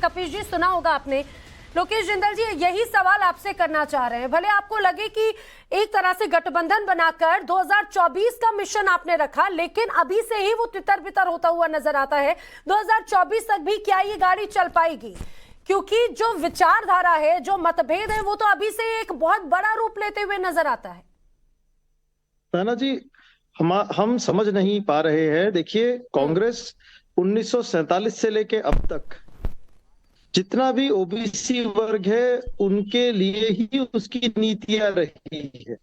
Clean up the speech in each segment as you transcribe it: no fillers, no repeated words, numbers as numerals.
कपिश जी, सुना होगा आपने, लोकेश जिंदल जी यही सवाल आपसे करना चाह रहे हैं। भले आपको लगे कि एक तरह से गठबंधन बनाकर 2024 का मिशन आपने रखा, लेकिन अभी से ही वो तितर बितर होता हुआ नजर आता है। 2024 तक भी क्या ये गाड़ी चल पाएगी? क्योंकि जो विचारधारा है, जो मतभेद है, वो तो अभी से एक बहुत बड़ा रूप लेते हुए नजर आता है। नाना जी, हम समझ नहीं पा रहे हैं। देखिए, कांग्रेस 1947 से लेके अब तक जितना भी ओबीसी वर्ग है उनके लिए ही उसकी नीतियां रही है।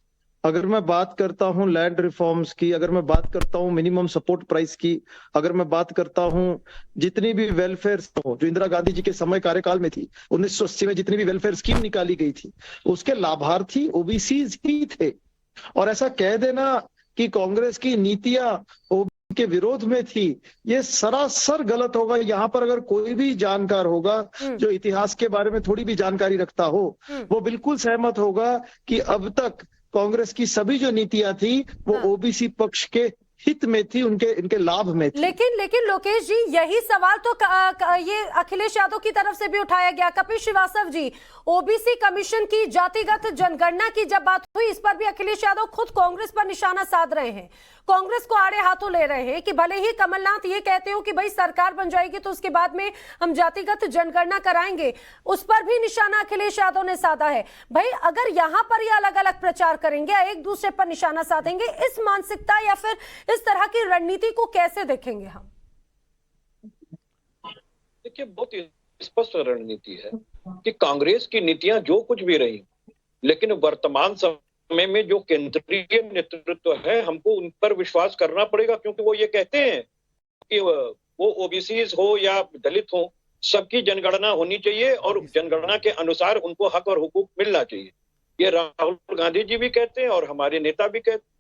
अगर मैं बात करता हूं लैंड रिफॉर्म्स की, अगर मैं बात करता हूं मिनिमम सपोर्ट प्राइस की, अगर मैं बात करता हूं जितनी भी वेलफेयर जो इंदिरा गांधी जी के समय कार्यकाल में थी, 1980 में जितनी भी वेलफेयर स्कीम निकाली गई थी, उसके लाभार्थी ओबीसी ही थे। और ऐसा कह देना कि कांग्रेस की नीतियां ओबीसी के विरोध में थी, ये सरासर गलत होगा। यहाँ पर अगर कोई भी जानकार होगा जो इतिहास के बारे में थोड़ी भी जानकारी रखता हो, वो बिल्कुल सहमत होगा कि अब तक कांग्रेस की सभी जो नीतियां थी वो ओबीसी पक्ष के हित में थी, इनके लाभ में थी। लेकिन लोकेश जी, यही सवाल तो ये अखिलेश यादव की तरफ से भी उठाया गया। कपिल श्रीवास्तव जी, ओबीसी कमीशन की जातिगत जनगणना की जब बात हुई, इस पर भी अखिलेश यादव खुद कांग्रेस पर निशाना साध रहे हैं, कांग्रेस को आड़े हाथों ले रहे हैं कि भले ही कमलनाथ ये कहते हो कि भाई सरकार बन जाएगी तो उसके बाद में हम जातिगत जनगणना कराएंगे, उस पर भी निशाना अखिलेश यादव ने साधा है। भाई अगर यहां पर ये अलग अलग प्रचार करेंगे, एक दूसरे पर निशाना साधेंगे, इस मानसिकता या फिर इस तरह की रणनीति को कैसे देखेंगे हम? देखिए, बहुत स्पष्ट रणनीति है कि कांग्रेस की नीतियां जो कुछ भी रही, लेकिन वर्तमान समय में जो केंद्रीय नेतृत्व है, हमको उन पर विश्वास करना पड़ेगा, क्योंकि वो ये कहते हैं कि वो ओबीसी हो या दलित हो, सबकी जनगणना होनी चाहिए और जनगणना के अनुसार उनको हक और हुकूक मिलना चाहिए। ये राहुल गांधी जी भी कहते हैं और हमारे नेता भी कहते हैं।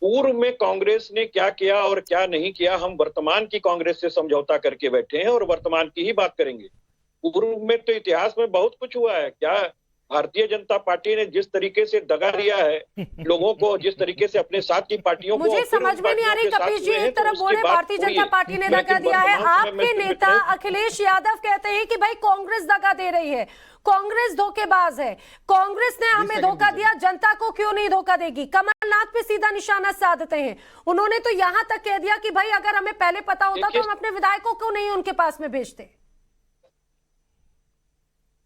पूर्व में कांग्रेस ने क्या किया और क्या नहीं किया, हम वर्तमान की कांग्रेस से समझौता करके बैठे हैं और वर्तमान की ही बात करेंगे। पूर्व में तो इतिहास में बहुत कुछ हुआ है। क्या भारतीय जनता पार्टी ने जिस तरीके से दगा दिया है लोगों को, जिस तरीके से अपने साथ की पार्टियों को, मुझे समझ में नहीं आ रही कपिल जी, एक तरफ बोले भारतीय जनता पार्टी ने दगा दिया है, आपके नेता अखिलेश यादव कहते हैं कि भाई कांग्रेस दगा दे रही है, कांग्रेस धोखेबाज है, कांग्रेस ने हमें धोखा दिया, जनता को क्यों नहीं धोखा देगी। कमलनाथ पे सीधा निशाना साधते हैं। उन्होंने तो यहां तक कह दिया कि भाई अगर हमें पहले पता होता तो हम अपने विधायकों को नहीं उनके पास में भेजते।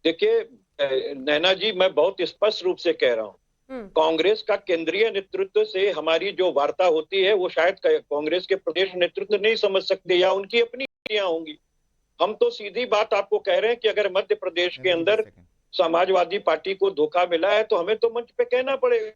देखिए नैना जी, मैं बहुत स्पष्ट रूप से कह रहा हूं, कांग्रेस का केंद्रीय नेतृत्व से हमारी जो वार्ता होती है वो शायद कांग्रेस के प्रदेश नेतृत्व नहीं समझ सकते या उनकी अपनी नीतियां होंगी। हम तो सीधी बात आपको कह रहे हैं कि अगर मध्य प्रदेश के अंदर समाजवादी पार्टी को धोखा मिला है तो हमें तो मंच पे कहना पड़ेगा।